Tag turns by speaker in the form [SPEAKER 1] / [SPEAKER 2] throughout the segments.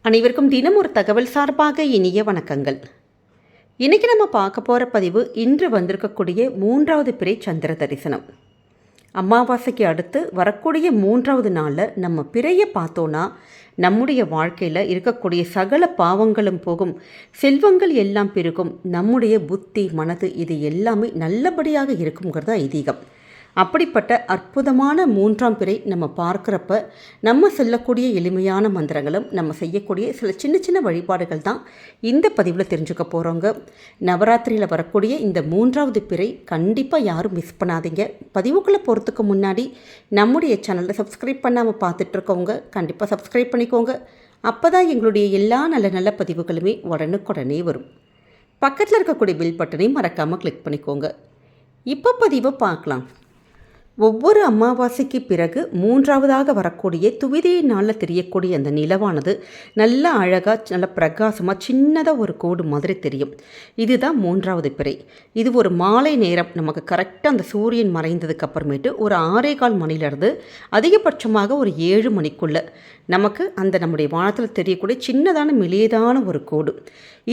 [SPEAKER 1] அனைவருக்கும் தினம் ஒரு தகவல் சார்பாக இனிய வணக்கங்கள். இன்றைக்கி நம்ம பார்க்க போகிற பதிவு இன்று வந்திருக்கக்கூடிய 3வது பிறை சந்திர தரிசனம். அமாவாசைக்கு அடுத்து வரக்கூடிய 3வது நாளில் நம்ம பிறையை பார்த்தோன்னா நம்முடைய வாழ்க்கையில் இருக்கக்கூடிய சகல பாவங்களும் போகும், செல்வங்கள் எல்லாம் பெருகும், நம்முடைய புத்தி மனது இது எல்லாமே நல்லபடியாக இருக்குங்கிறது ஐதீகம். அப்படிப்பட்ட அற்புதமான 3ஆம் பிறை நம்ம பார்க்குறப்ப நம்ம சொல்லக்கூடிய எளிமையான மந்திரங்களும் நம்ம செய்யக்கூடிய சில சின்ன சின்ன வழிபாடுகள் தான் இந்த பதிவில் தெரிஞ்சுக்க போகிறோங்க. நவராத்திரியில் வரக்கூடிய இந்த 3வது பிறை கண்டிப்பாக யாரும் மிஸ் பண்ணாதீங்க. பதிவுக்குள்ளே போகிறதுக்கு முன்னாடி நம்முடைய சேனலை சப்ஸ்கிரைப் பண்ணாமல் பார்த்துட்ருக்கவங்க கண்டிப்பாக சப்ஸ்கிரைப் பண்ணிக்கோங்க. அப்போ தான் எங்களுடைய எல்லா நல்ல நல்ல பதிவுகளுமே உடனுக்குடனே வரும். பக்கத்தில் இருக்கக்கூடிய பில் பட்டனையும் மறக்காமல் கிளிக் பண்ணிக்கோங்க. இப்போ பதிவை பார்க்கலாம். ஒவ்வொரு அமாவாசைக்கு பிறகு 3வதாக வரக்கூடிய துவிதியை நாளில் தெரியக்கூடிய அந்த நிலவானது நல்ல அழகாக நல்ல பிரகாசமாக சின்னதாக ஒரு கோடு மாதிரி தெரியும். இதுதான் 3வது பிறை. இது ஒரு மாலை நேரம் நமக்கு கரெக்டாக அந்த சூரியன் மறைந்ததுக்கு அப்புறமேட்டு ஒரு 6:15 மணிலேருந்து அதிகபட்சமாக ஒரு 7 மணிக்குள்ளே நமக்கு அந்த நம்முடைய வானத்தில் தெரியக்கூடிய சின்னதான மெலியதான ஒரு கோடு.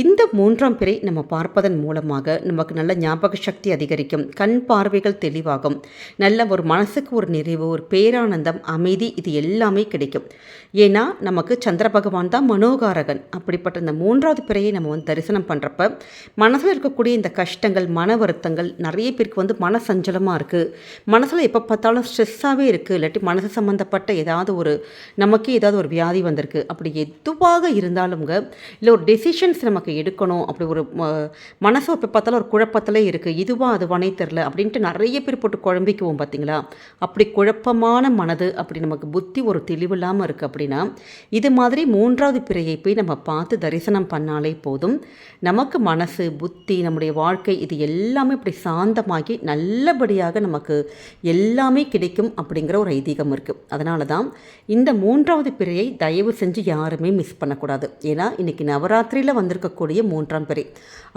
[SPEAKER 1] இந்த 3ஆம் பிறை நம்ம பார்ப்பதன் மூலமாக நமக்கு நல்ல ஞாபக சக்தி அதிகரிக்கும், கண் பார்வைகள் தெளிவாகும், நல்ல ஒரு மனசுக்கு ஒரு நிறைவு, ஒரு பேரானந்தம், அமைதி இது எல்லாமே கிடைக்கும். ஏன்னா நமக்கு சந்திர பகவான் தான் மனோகாரகன். அப்படிப்பட்ட இந்த 3வது பிறையை நம்ம தரிசனம் பண்ணுறப்ப மனசில் இருக்கக்கூடிய இந்த கஷ்டங்கள், மன வருத்தங்கள், நிறைய பேருக்கு மன சஞ்சலமாக இருக்குது, மனசில் எப்போ பார்த்தாலும் ஸ்ட்ரெஸ்ஸாகவே இருக்குது, இல்லாட்டி மனசு சம்மந்தப்பட்ட ஏதாவது ஒரு நமக்கு ஏதாவது ஒரு வியாதி வந்திருக்கு, அப்படி எதுவாக இருந்தாலுங்க, இல்லை ஒரு டெசிஷன்ஸ் நமக்கு எடுக்கணும், அப்படி ஒரு மனசு எப்போ பார்த்தாலும் ஒரு குழப்பத்திலே இருக்குது, இதுவாக அதுவானே தெரில அப்படின்ட்டு நிறைய பேர் போட்டு குழம்பிக்குவோம் பார்த்தீங்களா. அப்படி குழப்பமான மனது, அப்படி நமக்கு புத்தி ஒரு தெளிவில்லாமல் இருக்குது அப்படின்னா இது மாதிரி 3வது பிறையை போய் நம்ம பார்த்து தரிசனம் பண்ணாலே போதும். நமக்கு மனசு புத்தி நம்முடைய வாழ்க்கை இது எல்லாமே இப்படி சாந்தமாகி நல்லபடியாக நமக்கு எல்லாமே கிடைக்கும் அப்படிங்கிற ஒரு ஐதீகம் இருக்குது. அதனால தான் இந்த 3வது பிறையை தயவு செஞ்சு யாருமே மிஸ் பண்ணக்கூடாது. ஏன்னா இன்றைக்கி நவராத்திரியில் வந்திருக்கக்கூடிய 3ஆம் பிறை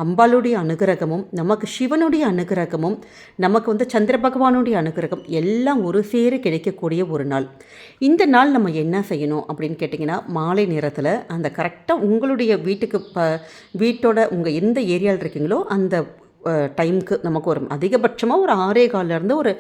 [SPEAKER 1] அம்பாளுடைய அனுகிரகமும் நமக்கு சிவனுடைய அனுகிரகமும் நமக்கு சந்திர பகவானுடைய அனுகிரகம் எல்லாம் ஒரு சேர கிடைக்கக்கூடிய ஒரு நாள். இந்த நாள் நம்ம என்ன செய்யணும் அப்படின்னு கேட்டிங்கன்னா, மாலை நேரத்தில் அந்த கரெக்டாக உங்களுடைய வீட்டுக்கு வீட்டோட உங்கள் எந்த ஏரியாவில் இருக்கீங்களோ அந்த டைமுக்கு நமக்கு ஒரு அதிகபட்சமாக ஒரு 6:15 ஒரு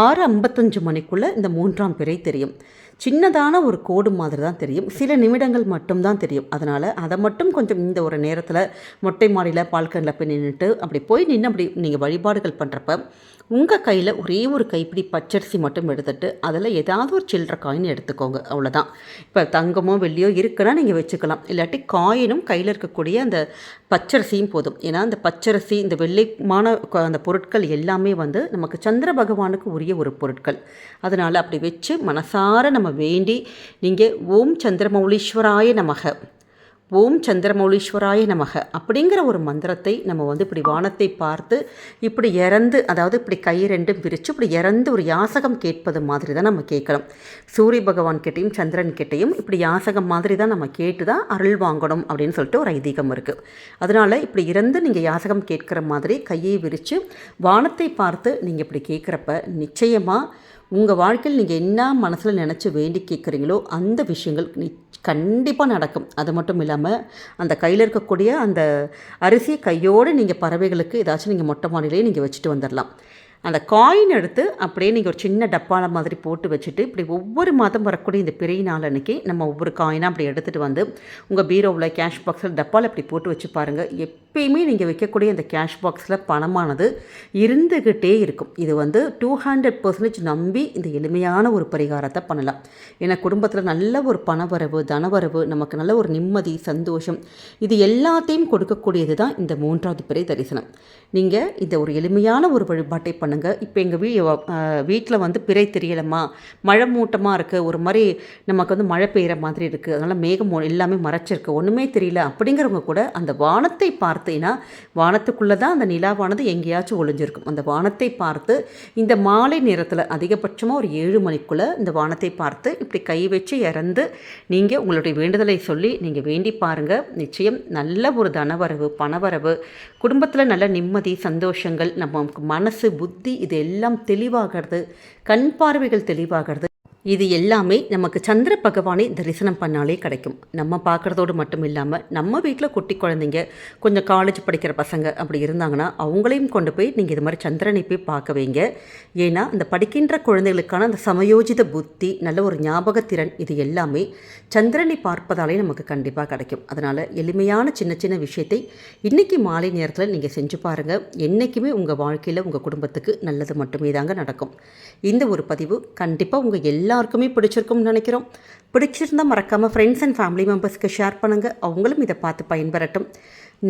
[SPEAKER 1] 6:55 மணிக்குள்ளே இந்த 3ஆம் பிறை தெரியும். சின்னதான ஒரு கோடு மாதிரி தான் தெரியும், சில நிமிடங்கள் மட்டும்தான் தெரியும். அதனால் அதை மட்டும் கொஞ்சம் இந்த ஒரு நேரத்தில் மொட்டை மாடியில் பால்கனில் போய் நின்றுட்டு அப்படி அப்படி நீங்கள் வழிபாடுகள் பண்ணுறப்ப உங்கள் கையில் ஒரே ஒரு கைப்பிடி பச்சரிசி மட்டும் எடுத்துகிட்டு அதில் ஏதாவது ஒரு சில்லற காயின் எடுத்துக்கோங்க, அவ்வளோதான். இப்போ தங்கமோ வெள்ளியோ இருக்குன்னா நீங்கள் வச்சுக்கலாம், இல்லாட்டி காயினும் கையில் இருக்கக்கூடிய அந்த பச்சரிசியும் போதும். ஏன்னா அந்த பச்சரிசி இந்த வெள்ளைமான அந்த பொருட்கள் எல்லாமே நமக்கு சந்திர பகவானுக்கு உரிய ஒரு பொருட்கள். அதனால் அப்படி வச்சு மனசார நம்ம வேண்டி நீங்கள் ஓம் சந்திரமௌலீஸ்வராய நமக, ஓம் சந்திரமௌலீஸ்வராய நமக அப்படிங்கிற ஒரு மந்திரத்தை நம்ம இப்படி வானத்தை பார்த்து இப்படி இறந்து, அதாவது இப்படி கை ரெண்டும் பிரித்து இப்படி இறந்து ஒரு யாசகம் கேட்பது மாதிரி தான் நம்ம கேட்கணும். சூரிய பகவான் கிட்டையும் சந்திரன் கிட்டையும் இப்படி யாசகம் மாதிரி தான் நம்ம கேட்டு தான் அருள் வாங்கணும் அப்படின்னு சொல்லிட்டு ஒரு ஐதீகம் இருக்குது. அதனால் இப்படி இறந்து நீங்கள் யாசகம் கேட்குற மாதிரி கையை விரித்து வானத்தை பார்த்து நீங்கள் இப்படி கேட்குறப்ப நிச்சயமாக உங்கள் வாழ்க்கையில் நீங்கள் என்ன மனசில் நினச்சி வேண்டி கேட்குறீங்களோ அந்த விஷயங்கள் கண்டிப்பாக நடக்கும். அது மட்டும் இல்லாமல் அந்த கையில் இருக்கக்கூடிய அந்த அரிசியை கையோடு நீங்கள் பறவைகளுக்கு ஏதாச்சும் நீங்கள் மொட்டை மாடியிலே நீங்கள் வச்சுட்டு வந்துடலாம். அந்த காயின் எடுத்து அப்படியே நீங்கள் ஒரு சின்ன டப்பால மாதிரி போட்டு வச்சுட்டு இப்படி ஒவ்வொரு மாதம் வரக்கூடிய இந்த பிறை நாள் அன்றைக்கி நம்ம ஒவ்வொரு காயினாக அப்படி எடுத்துகிட்டு உங்கள் பீரோவில் கேஷ் பாக்ஸில் டப்பாவில் இப்படி போட்டு வச்சு பாருங்கள். எப்பயுமே நீங்கள் வைக்கக்கூடிய அந்த கேஷ் பாக்ஸில் பணமானது இருந்துக்கிட்டே இருக்கும். இது 200% நம்பி இந்த எளிமையான ஒரு பரிகாரத்தை பண்ணலாம். ஏன்னா குடும்பத்தில் நல்ல ஒரு பணவரவு, தனவரவு, நமக்கு நல்ல ஒரு நிம்மதி, சந்தோஷம் இது எல்லாத்தையும் கொடுக்கக்கூடியது தான் இந்த 3வது பிறை தரிசனம். நீங்கள் இந்த ஒரு எளிமையான ஒரு வழிபாட்டை பண்ணுங்கள். இப்போ எங்கள் வீட்டில் பிறை தெரியலம்மா, மழை மூட்டமாக இருக்குது, ஒரு மாதிரி நமக்கு மழை பெய்கிற மாதிரி இருக்குது, அதனால் மேகம் எல்லாமே மறைச்சிருக்கு, ஒன்றுமே தெரியல அப்படிங்கிறவங்க கூட அந்த வானத்தை பார்த்தீங்கன்னா வானத்துக்குள்ளே தான் அந்த நிலாவானது எங்கேயாச்சும் ஒளிஞ்சிருக்கும். அந்த வானத்தை பார்த்து இந்த மாலை நேரத்தில் அதிகபட்சமாக ஒரு 7 மணிக்குள்ளே இந்த வானத்தை பார்த்து இப்படி கை வச்சு இறந்து நீங்கள் உங்களுடைய வேண்டுதலை சொல்லி நீங்கள் வேண்டி பாருங்கள். நிச்சயம் நல்ல ஒரு தனவரவு, பணவரவு, குடும்பத்தில் நல்ல நிம்மதி, சந்தோஷங்கள், நம்ம மனசு புத்தி இது எல்லாம் தெளிவாகிறது, கண் பார்வைகள் தெளிவாகிறது. இது எல்லாமே நமக்கு சந்திர பகவானை தரிசனம் பண்ணாலே கிடைக்கும். நம்ம பார்க்குறதோடு மட்டும் இல்லாமல் நம்ம வீட்டில் குட்டி குழந்தைங்க, கொஞ்சம் காலேஜ் படிக்கிற பசங்க அப்படி இருந்தாங்கன்னா அவங்களையும் கொண்டு போய் நீங்கள் இது மாதிரி சந்திரனை போய் பார்க்க வைங்க. ஏன்னா அந்த படிக்கின்ற குழந்தைகளுக்கான அந்த சமயோஜித புத்தி, நல்ல ஒரு ஞாபகத்திறன், இது எல்லாமே சந்திரனை பார்ப்பதாலே நமக்கு கண்டிப்பாக கிடைக்கும். அதனால் எளிமையான சின்ன சின்ன விஷயத்தை இன்றைக்கி மாலை நேரத்தில் நீங்கள் செஞ்சு பாருங்கள். என்றைக்குமே உங்கள் வாழ்க்கையில் உங்கள் குடும்பத்துக்கு நல்லது மட்டுமே தாங்க நடக்கும். இந்த ஒரு பதிவு கண்டிப்பாக உங்கள் எல்லாருக்குமே பிடிச்சிருக்கும்னு நினைக்கிறோம். பிடிச்சிருந்தால் மறக்காமல் ஃப்ரெண்ட்ஸ் அண்ட் ஃபேமிலி மெம்பர்ஸ்க்கு ஷேர் பண்ணுங்கள். அவங்களும் இதை பார்த்து பயன்பெறட்டும்.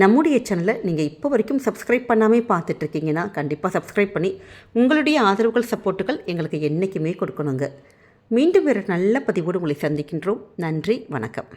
[SPEAKER 1] நம்முடைய சேனலை நீங்கள் இப்போ வரைக்கும் சப்ஸ்கிரைப் பண்ணாமல் பார்த்துட்ருக்கீங்கன்னா கண்டிப்பாக சப்ஸ்கிரைப் பண்ணி உங்களுடைய ஆதரவுகள், சப்போர்ட்டுகள் எங்களுக்கு என்றைக்குமே கொடுக்கணுங்க. மீண்டும் வேறு நல்ல பதிவோடு உங்களை சந்திக்கின்றோம். நன்றி, வணக்கம்.